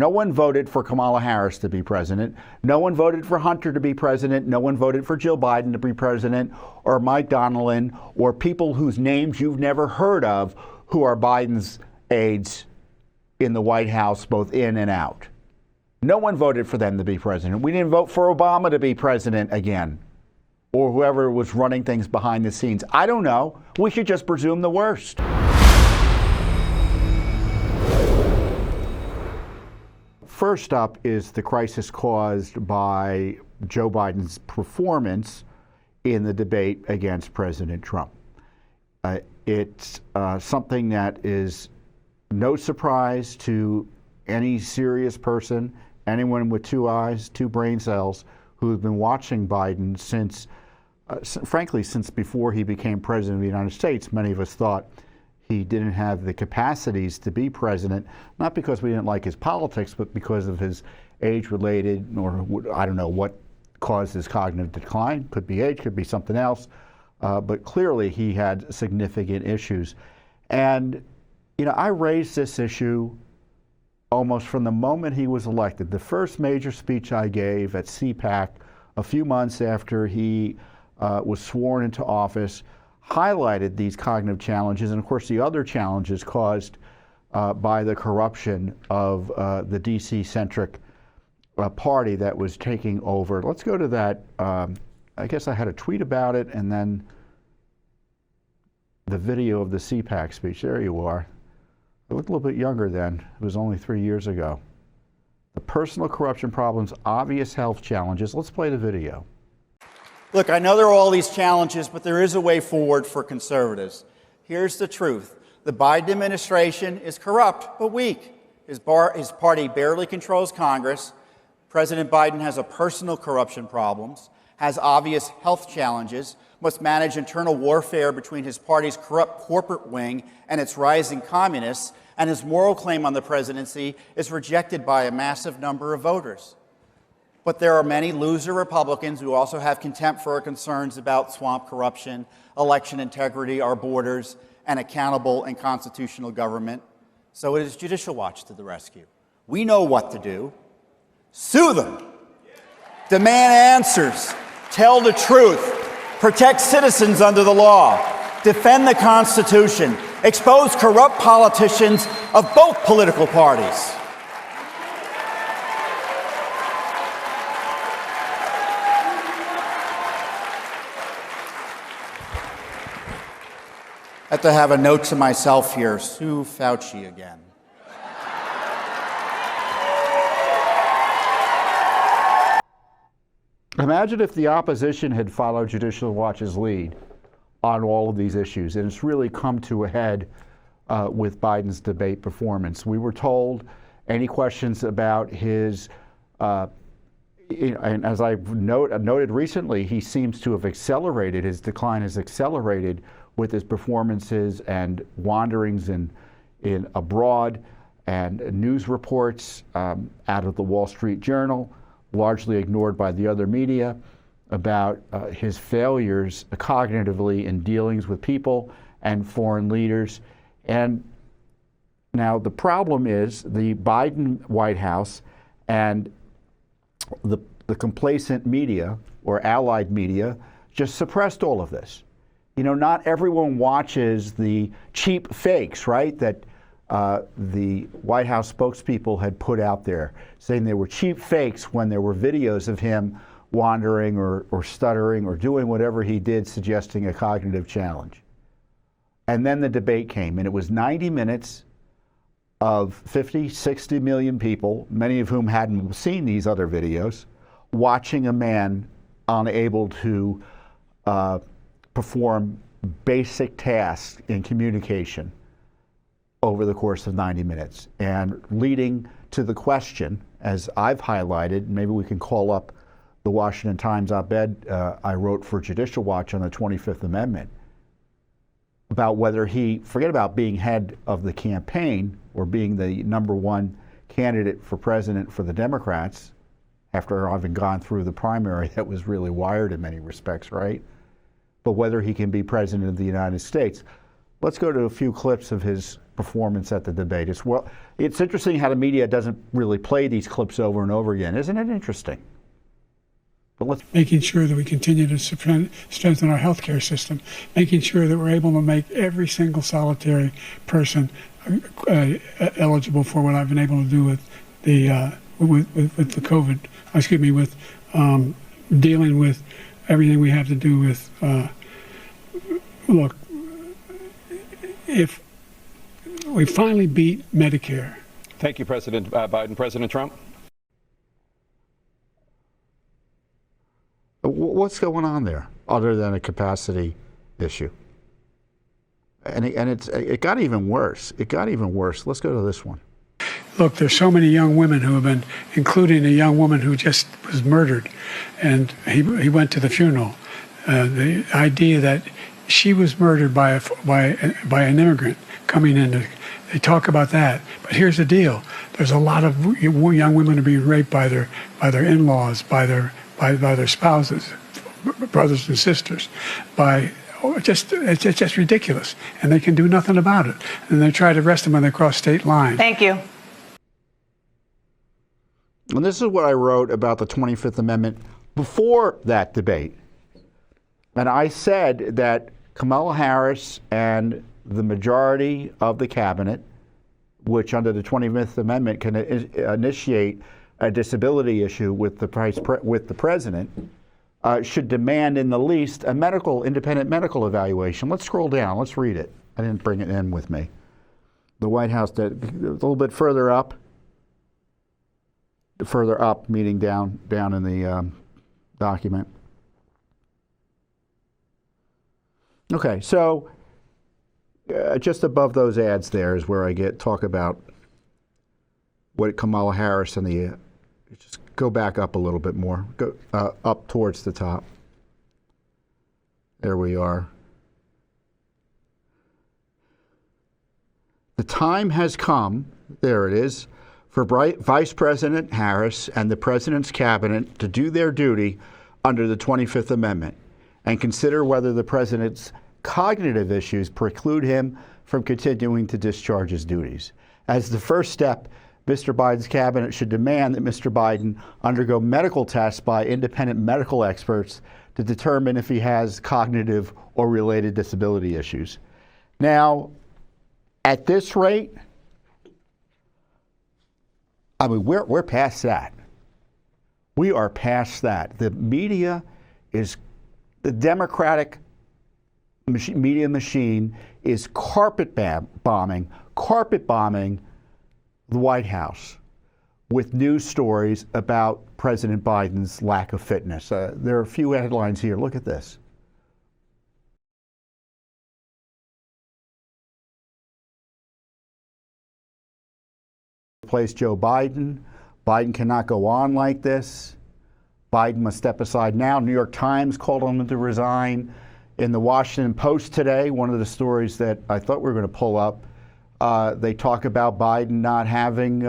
No one voted for Kamala Harris to be president. No one voted for Hunter to be president. No one voted for Jill Biden to be president, or Mike Donilon, or people whose names you've never heard of who are Biden's aides in the White House, both in and out. No one voted for them to be president. We didn't vote for Obama to be president again, or whoever was running things behind the scenes. I don't know. We should just presume the worst. First up is the crisis caused by Joe Biden's performance in the debate against President Trump. It's something that is no surprise to any serious person, anyone with two eyes, two brain cells, who have been watching Biden since, frankly, since before he became president of the United States. Many of us thought he didn't have the capacities to be president, not because we didn't like his politics, but because of his age-related, or I don't know what caused his cognitive decline. Could be age, could be something else. But clearly he had significant issues. And, you know, I raised this issue almost from the moment he was elected. The first major speech I gave at CPAC a few months after he was sworn into office highlighted these cognitive challenges, and of course the other challenges caused by the corruption of the DC-centric party that was taking over. Let's go to that. I guess I had a tweet about it, and then the video of the CPAC speech. There you are. I looked a little bit younger then. It was only 3 years ago. The personal corruption problems, obvious health challenges. Let's play the video. Look, I know there are all these challenges, but there is a way forward for conservatives. Here's the truth. The Biden administration is corrupt, but weak. His party barely controls Congress. President Biden has a personal corruption problems, has obvious health challenges, must manage internal warfare between his party's corrupt corporate wing and its rising communists, and his moral claim on the presidency is rejected by a massive number of voters. But there are many loser Republicans who also have contempt for our concerns about swamp corruption, election integrity, our borders, and accountable and constitutional government. So it is Judicial Watch to the rescue. We know what to do. Sue them. Demand answers. Tell the truth. Protect citizens under the law. Defend the Constitution. Expose corrupt politicians of both political parties. I have to have a note to myself here. Sue Fauci again. Imagine if the opposition had followed Judicial Watch's lead on all of these issues, and it's really come to a head with Biden's debate performance. We were told any questions about his, and as I've noted recently, he seems to have accelerated, his decline has accelerated with his performances and wanderings in abroad, and news reports out of the Wall Street Journal, largely ignored by the other media, about his failures cognitively in dealings with people and foreign leaders. And now the problem is the Biden White House and the complacent media, or allied media, just suppressed all of this. You know, not everyone watches the cheap fakes, right, that the White House spokespeople had put out there, saying they were cheap fakes when there were videos of him wandering or stuttering or doing whatever he did, suggesting a cognitive challenge. And then the debate came, and it was 90 minutes of 50, 60 million people, many of whom hadn't seen these other videos, watching a man unable to perform basic tasks in communication over the course of 90 minutes, and leading to the question, as I've highlighted, maybe we can call up the Washington Times op-ed I wrote for Judicial Watch on the 25th Amendment, about whether he, forget about being head of the campaign or being the #1 candidate for president for the Democrats, after having gone through the primary that was really wired in many respects, right? But whether he can be president of the United States. Let's go to a few clips of his performance at the debate. It's interesting how the media doesn't really play these clips over and over again. Isn't it interesting? But let's making sure that we continue to strengthen our healthcare system, making sure that we're able to make every single solitary person eligible for what I've been able to do with the COVID. With dealing with everything we have to do with. Look, if we finally beat Medicare. Thank you, President Biden. President Trump? What's going on there other than a capacity issue? And it got even worse. It got even worse. Let's go to this one. Look, there's so many young women who have been, including a young woman who just was murdered, and he went to the funeral. The idea that she was murdered by an immigrant coming in. They talk about that, but here's the deal: there's a lot of young women are being raped by their in-laws, by their spouses, brothers and sisters, it's just ridiculous, and they can do nothing about it. And they try to arrest them when they cross state lines. Thank you. And this is what I wrote about the 25th Amendment before that debate. And I said that Kamala Harris and the majority of the cabinet, which under the 25th Amendment can initiate a disability issue with the president, should demand in the least a independent medical evaluation. Let's scroll down. Let's read it. I didn't bring it in with me. The White House did a little bit further up. Further up, meaning down in the document. Okay, so just above those ads there is where I talk about what Kamala Harris and the just go back up a little bit more, go up towards the top. There we are. The time has come, there it is, for Vice President Harris and the President's cabinet to do their duty under the 25th Amendment and consider whether the President's cognitive issues preclude him from continuing to discharge his duties. As the first step, Mr. Biden's cabinet should demand that Mr. Biden undergo medical tests by independent medical experts to determine if he has cognitive or related disability issues. Now, at this rate, I mean, we're past that. We are past that. The media is, the Democratic media machine is carpet bombing the White House with news stories about President Biden's lack of fitness. There are a few headlines here. Look at this. Replace Joe Biden. Biden cannot go on like this. Biden must step aside now. New York Times called on him to resign. In the Washington Post today, one of the stories that I thought we were going to pull up, they talk about Biden not having,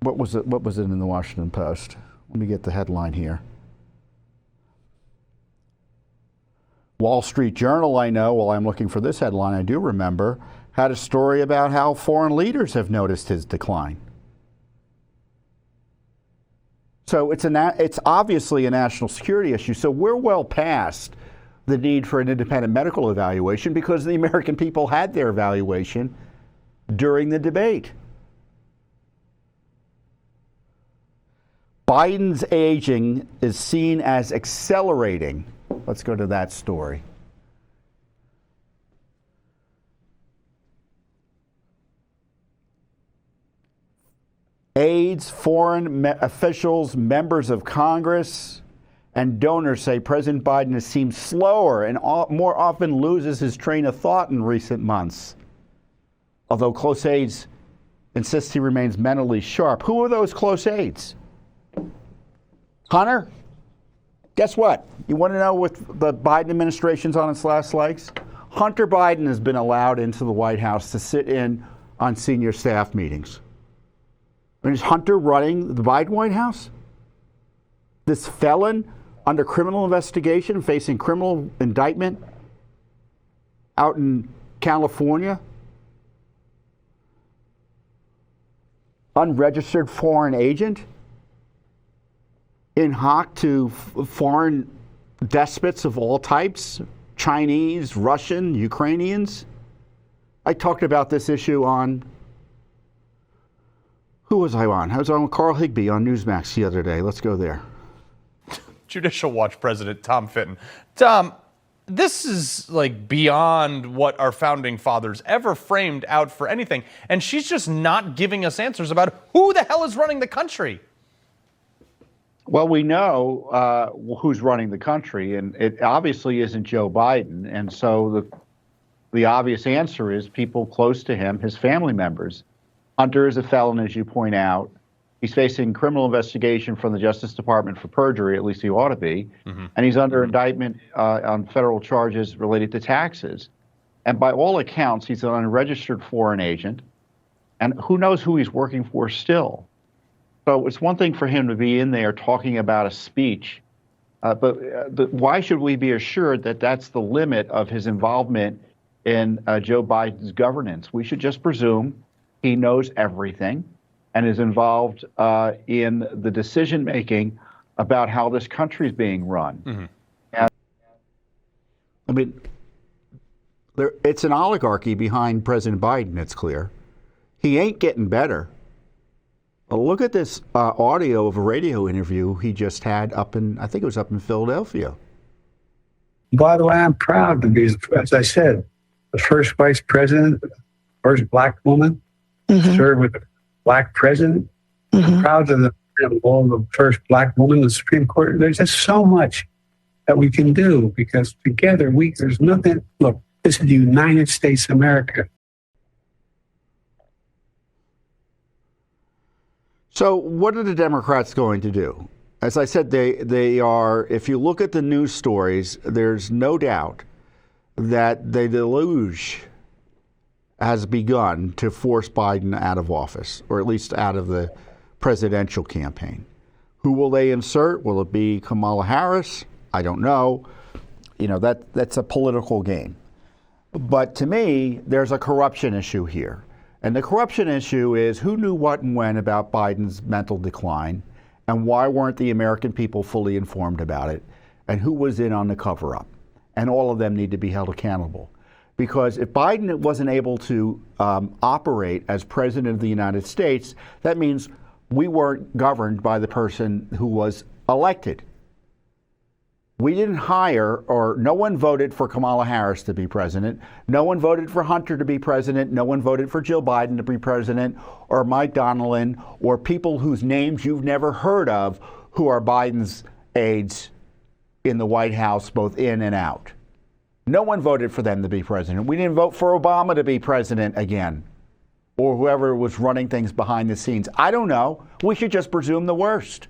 what was it in the Washington Post? Let me get the headline here. Wall Street Journal, I know, while I'm looking for this headline, I do remember, had a story about how foreign leaders have noticed his decline. So it's obviously a national security issue. So we're well past the need for an independent medical evaluation because the American people had their evaluation during the debate. Biden's aging is seen as accelerating. Let's go to that story. Aides, foreign officials, members of Congress, and donors say President Biden has seemed slower and more often loses his train of thought in recent months. Although close aides insist he remains mentally sharp. Who are those close aides? Hunter? Guess what? You want to know what the Biden administration's on its last legs? Hunter Biden has been allowed into the White House to sit in on senior staff meetings. And is Hunter running the Biden White House? This felon under criminal investigation, facing criminal indictment out in California, unregistered foreign agent, in hoc to foreign despots of all types, Chinese, Russian, Ukrainians. I talked about this issue on, who was I on? I was on with Carl Higbee on Newsmax the other day. Let's go there. Judicial Watch President Tom Fitton. Tom, this is like beyond what our founding fathers ever framed out for anything. And she's just not giving us answers about who the hell is running the country. Well, we know who's running the country, and it obviously isn't Joe Biden. And so the obvious answer is people close to him, his family members. Hunter is a felon, as you point out. He's facing criminal investigation from the Justice Department for perjury, at least he ought to be. And he's under indictment on federal charges related to taxes. And by all accounts, he's an unregistered foreign agent. And who knows who he's working for still. So it's one thing for him to be in there talking about a speech, but why should we be assured that that's the limit of his involvement in Joe Biden's governance? We should just presume he knows everything and is involved in the decision-making about how this country is being run. And, I mean, it's an oligarchy behind President Biden, it's clear. He ain't getting better. Look at this audio of a radio interview he just had up in, I think it was up in Philadelphia. By the way, I'm proud to be, as I said, the first vice president, first black woman to serve with a black president. I'm proud of the first black woman in the Supreme Court. There's just so much that we can do because together there's nothing. Look, this is the United States of America. So what are the Democrats going to do? As I said, they are, if you look at the news stories, there's no doubt that the deluge has begun to force Biden out of office, or at least out of the presidential campaign. Who will they insert? Will it be Kamala Harris? I don't know. You know, that's a political game. But to me, there's a corruption issue here. And the corruption issue is who knew what and when about Biden's mental decline, and why weren't the American people fully informed about it, and who was in on the cover-up. And all of them need to be held accountable. Because if Biden wasn't able to operate as president of the United States, that means we weren't governed by the person who was elected. We didn't hire, or no one voted for Kamala Harris to be president. No one voted for Hunter to be president. No one voted for Jill Biden to be president, or Mike Donnellan, or people whose names you've never heard of who are Biden's aides in the White House, both in and out. No one voted for them to be president. We didn't vote for Obama to be president again, or whoever was running things behind the scenes. I don't know. We should just presume the worst.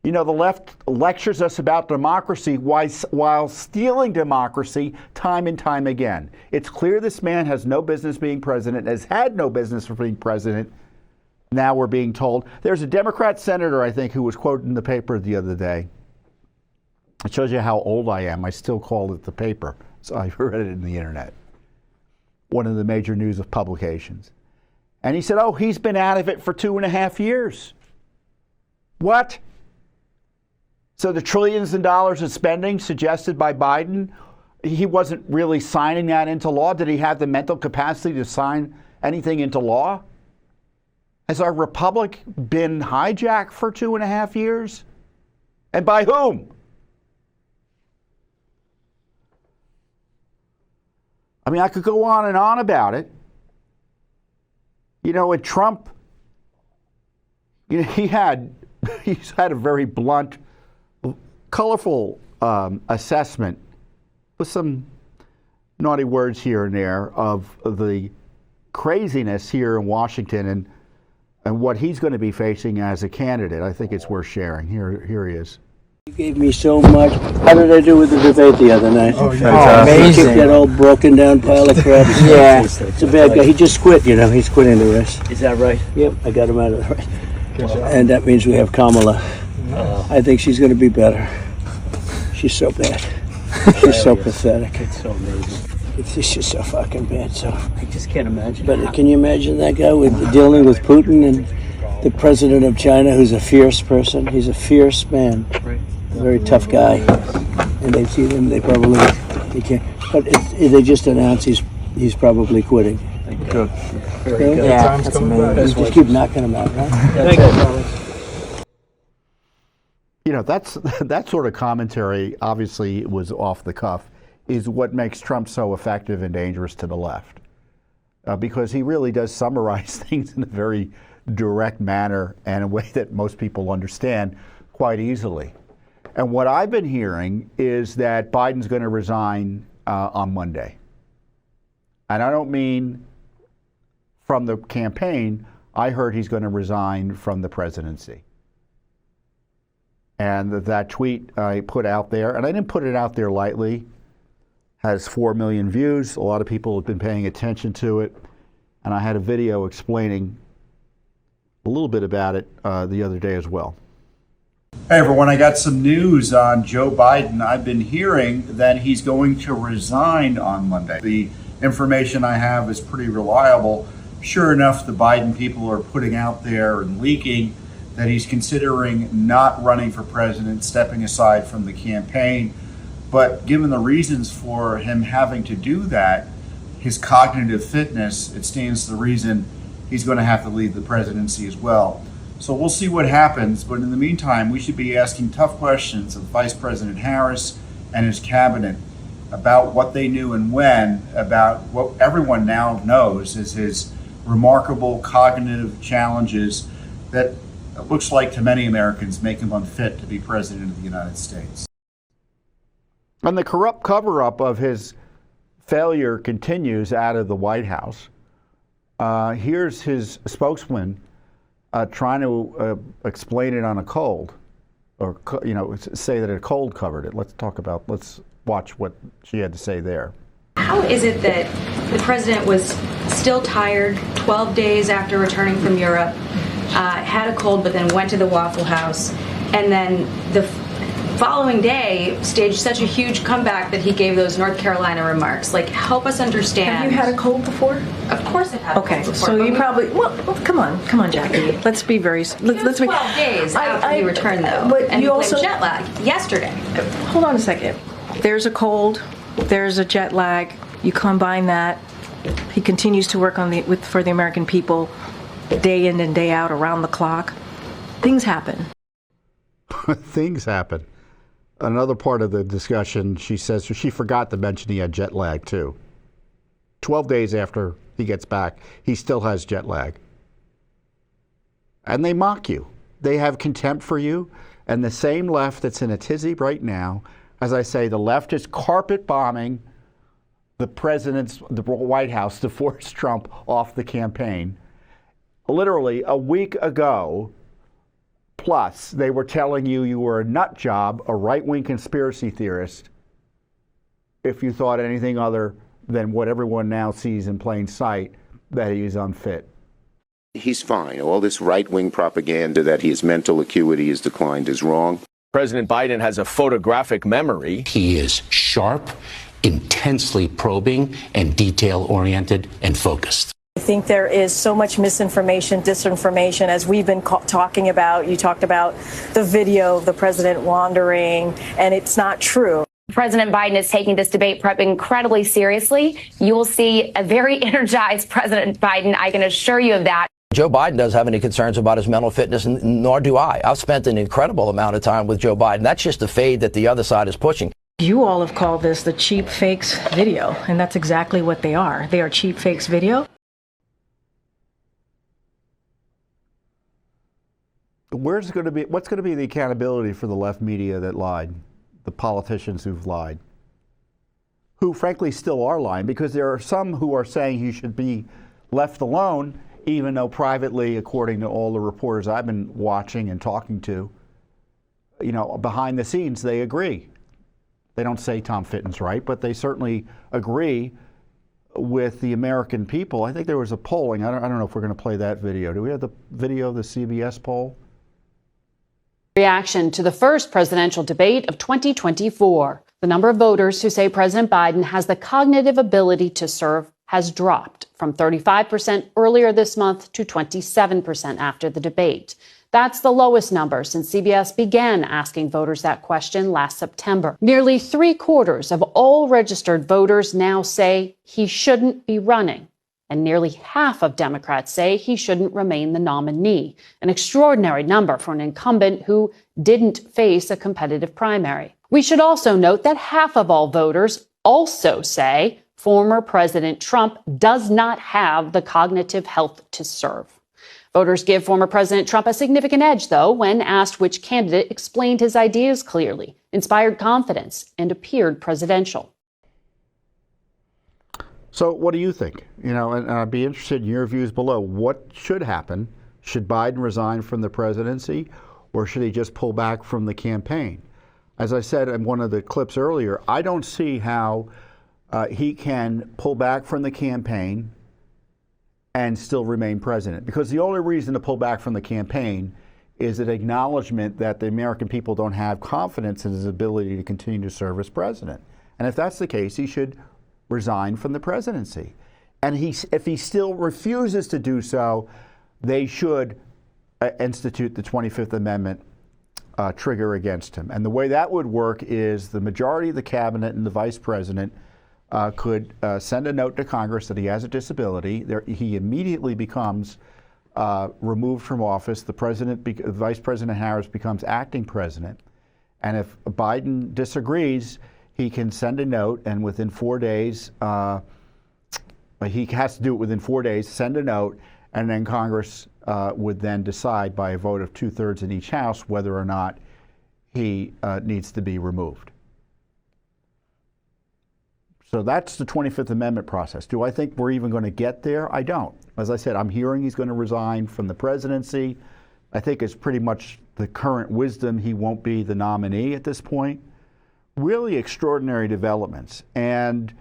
You know, the left lectures us about democracy while stealing democracy time and time again. It's clear this man has no business being president, has had no business for being president. Now we're being told. There's a Democrat senator, I think, who was quoted in the paper the other day. It shows you how old I am. I still call it the paper. So I read it in the internet. One of the major news publications. And he said, oh, he's been out of it for 2.5 years. What? So the trillions of dollars of spending suggested by Biden, he wasn't really signing that into law. Did he have the mental capacity to sign anything into law? Has our republic been hijacked for 2.5 years? And by whom? I mean, I could go on and on about it. You know, with Trump, you know, he's had a very blunt, colorful assessment with some naughty words here and there of the craziness here in Washington and what he's going to be facing as a candidate. I think it's worth sharing. Here he is. You gave me so much. How did I do with the debate the other night? Oh, amazing. He kicked that old broken down pile of crap. Yeah. It's a bad guy. He just quit, you know. He's quitting the race. Is that right? Yep, I got him out of the race. And that means we have Kamala. I think she's going to be better. She's so bad. She's so pathetic. It's so amazing. It's just so fucking bad. So I just can't imagine. But can you imagine that guy dealing with Putin and the president of China, who's a fierce person? He's a fierce man, a very tough guy. And they see him, they can't. But they just announced he's probably quitting. Good. Very good. Yeah, that's amazing. Just keep knocking him out, right? Thank you. You know, that sort of commentary, obviously it was off the cuff, is what makes Trump so effective and dangerous to the left. Because he really does summarize things in a very direct manner and a way that most people understand quite easily. And what I've been hearing is that Biden's going to resign on Monday. And I don't mean from the campaign. I heard he's going to resign from the presidency. And that tweet I put out there, and I didn't put it out there lightly, has 4 million views. A lot of people have been paying attention to it. And I had a video explaining a little bit about it the other day as well. Hey everyone, I got some news on Joe Biden. I've been hearing that he's going to resign on Monday. The information I have is pretty reliable. Sure enough, the Biden people are putting out there and leaking that he's considering not running for president, stepping aside from the campaign. But given the reasons for him having to do that, his cognitive fitness, it stands to reason he's going to have to leave the presidency as well. So we'll see what happens, but in the meantime, we should be asking tough questions of Vice President Harris and his cabinet about what they knew and when, about what everyone now knows is his remarkable cognitive challenges that it looks like to many Americans make him unfit to be president of the United States. And the corrupt cover-up of his failure continues out of the White House. Here's his spokesman trying to explain it on a cold, or say that a cold covered it. Let's watch what she had to say there. How is it that the president was still tired 12 days after returning from Europe, had a cold, but then went to the Waffle House, and then the following day staged such a huge comeback that he gave those North Carolina remarks? Like, help us understand. Have you had a cold before? Of course I've had a cold before. So you probably, well, come on, Jackie. Let's be very, let's be. 12 days after he returned, though. But and you he also, blamed jet lag yesterday. Hold on a second. There's a cold, there's a jet lag. You combine that. He continues to work for the American people day in and day out around the clock. Things happen. Things happen. Another part of the discussion, she says she forgot to mention he had jet lag too. 12 days after he gets back, he still has jet lag. And they mock you. They have contempt for you. And the same left that's in a tizzy right now, as I say, the left is carpet bombing the White House to force Trump off the campaign. Literally a week ago, plus, they were telling you were a nut job, a right-wing conspiracy theorist, if you thought anything other than what everyone now sees in plain sight, that he is unfit. He's fine. All this right-wing propaganda that his mental acuity has declined is wrong. President Biden has a photographic memory. He is sharp, intensely probing, and detail-oriented and focused. I think there is so much misinformation, disinformation, as we've been talking about. You talked about the video of the president wandering, and it's not true. President Biden is taking this debate prep incredibly seriously. You will see a very energized President Biden. I can assure you of that. Joe Biden doesn't have any concerns about his mental fitness, and nor do I. I've spent an incredible amount of time with Joe Biden. That's just the fade that the other side is pushing. You all have called this the cheap fakes video, and that's exactly what they are. They are cheap fakes video. What's going to be the accountability for the left media that lied, the politicians who've lied, who frankly still are lying, because there are some who are saying he should be left alone, even though privately, according to all the reporters I've been watching and talking to, behind the scenes, they agree. They don't say Tom Fitton's right, but they certainly agree with the American people. I think there was a polling. I don't know if we're going to play that video. Do we have the video of the CBS poll? Reaction to the first presidential debate of 2024. The number of voters who say President Biden has the cognitive ability to serve has dropped from 35% earlier this month to 27% after the debate. That's the lowest number since CBS began asking voters that question last September. Nearly 3/4 of all registered voters now say he shouldn't be running. And nearly half of Democrats say he shouldn't remain the nominee, an extraordinary number for an incumbent who didn't face a competitive primary. We should also note that half of all voters also say former President Trump does not have the cognitive health to serve. Voters give former President Trump a significant edge, though, when asked which candidate explained his ideas clearly, inspired confidence, and appeared presidential. So what do you think? And I'd be interested in your views below. What should happen? Should Biden resign from the presidency, or should he just pull back from the campaign? As I said in one of the clips earlier, I don't see how he can pull back from the campaign and still remain president. Because the only reason to pull back from the campaign is an acknowledgement that the American people don't have confidence in his ability to continue to serve as president. And if that's the case, he should resign from the presidency. And if he still refuses to do so, they should institute the 25th Amendment trigger against him. And the way that would work is the majority of the cabinet and the vice president could send a note to Congress that he has a disability. He immediately becomes removed from office. Vice President Harris becomes acting president. And if Biden disagrees, he can send a note, and within 4 days, he has to do it within 4 days, send a note, and then Congress would then decide by a vote of 2/3 in each house whether or not he needs to be removed. So that's the 25th Amendment process. Do I think we're even going to get there? I don't. As I said, I'm hearing he's going to resign from the presidency. I think it's pretty much the current wisdom he won't be the nominee at this point. Really extraordinary developments. And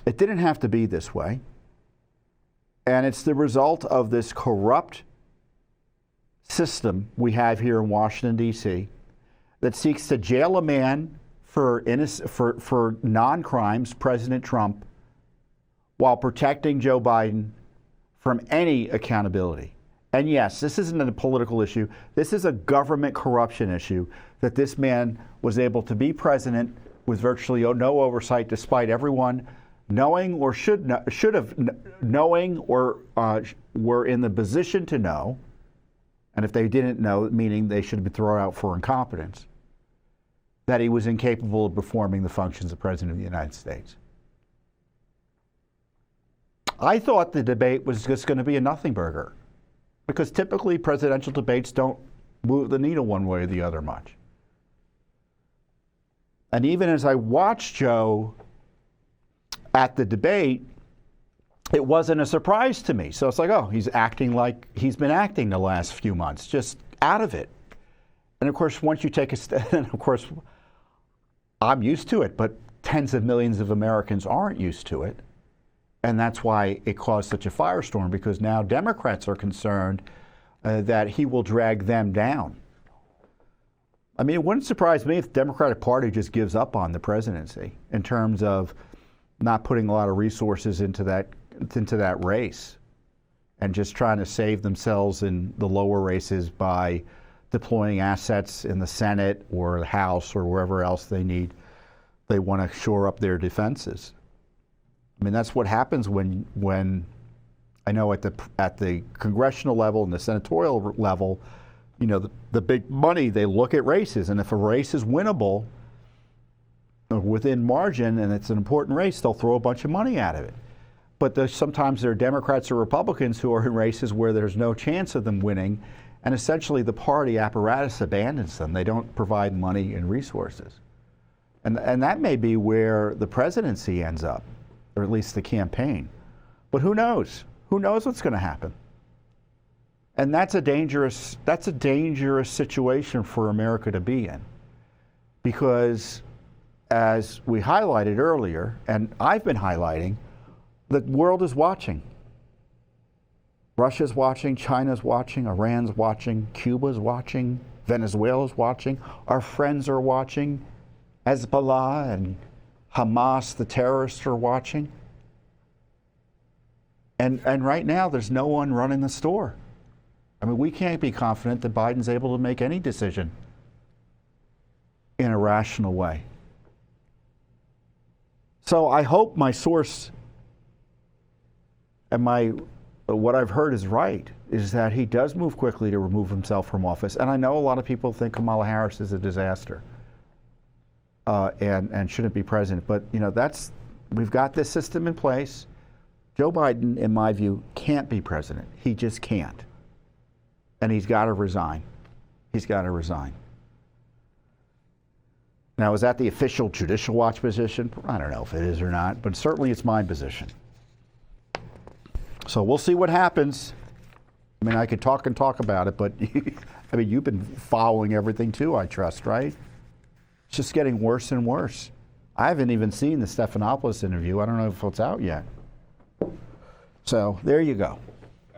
it didn't have to be this way. And it's the result of this corrupt system we have here in Washington, D.C., that seeks to jail a man for non-crimes, President Trump, while protecting Joe Biden from any accountability. And yes, this isn't a political issue. This is a government corruption issue, that this man was able to be president with virtually no oversight, despite everyone knowing or should have knowing or were in the position to know. And if they didn't know, meaning they should have been thrown out for incompetence, that he was incapable of performing the functions of President of the United States. I thought the debate was just going to be a nothing burger, because typically presidential debates don't move the needle one way or the other much. And even as I watched Joe at the debate, it wasn't a surprise to me. So it's like, oh, he's acting like he's been acting the last few months, just out of it. And of course, once you take a step, and of course, I'm used to it, but tens of millions of Americans aren't used to it. And that's why it caused such a firestorm, because now Democrats are concerned that he will drag them down. I mean, it wouldn't surprise me if the Democratic Party just gives up on the presidency in terms of not putting a lot of resources into that race and just trying to save themselves in the lower races by deploying assets in the Senate or the House or wherever else they want to shore up their defenses. I mean, that's what happens when I know at the congressional level and the senatorial level, you know, the big money, they look at races, and if a race is winnable within margin and it's an important race, they'll throw a bunch of money out of it. But sometimes there are Democrats or Republicans who are in races where there's no chance of them winning, and essentially the party apparatus abandons them. They don't provide money and resources. And that may be where the presidency ends up, or at least the campaign. But who knows? Who knows what's going to happen? And that's a dangerous situation for America to be in. Because as we highlighted earlier, and I've been highlighting, the world is watching. Russia's watching, China's watching, Iran's watching, Cuba's watching, Venezuela's watching, our friends are watching, Hezbollah and Hamas, the terrorists, are watching. And right now, there's no one running the store. I mean, we can't be confident that Biden's able to make any decision in a rational way. So I hope my source and what I've heard is right, is that he does move quickly to remove himself from office. And I know a lot of people think Kamala Harris is a disaster and shouldn't be president. But, you know, we've got this system in place. Joe Biden, in my view, can't be president. He just can't. And he's got to resign. He's got to resign. Now, is that the official Judicial Watch position? I don't know if it is or not, but certainly it's my position. So we'll see what happens. I mean, I could talk and talk about it, but I mean, you've been following everything too, I trust, right? It's just getting worse and worse. I haven't even seen the Stephanopoulos interview. I don't know if it's out yet. So there you go.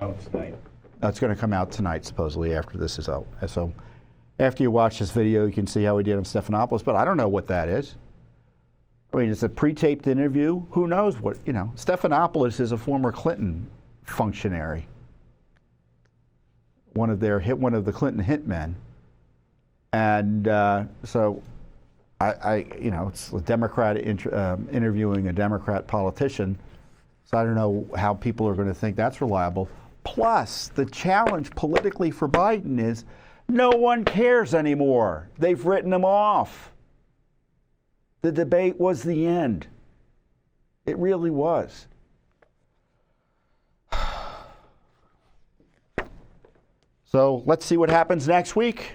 Out tonight. It's going to come out tonight, supposedly, after this is out. So after you watch this video, you can see how he did on Stephanopoulos, but I don't know what that is. I mean, it's a pre-taped interview. Who knows what, you know. Stephanopoulos is a former Clinton functionary, one of the Clinton hitmen. And so it's a Democrat interviewing a Democrat politician. So I don't know how people are going to think that's reliable. Plus, the challenge politically for Biden is no one cares anymore. They've written him off. The debate was the end. It really was. So let's see what happens next week.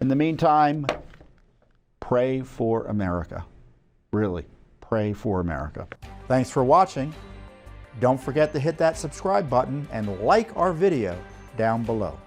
In the meantime, pray for America. Really, pray for America. Thanks for watching. Don't forget to hit that subscribe button and like our video down below.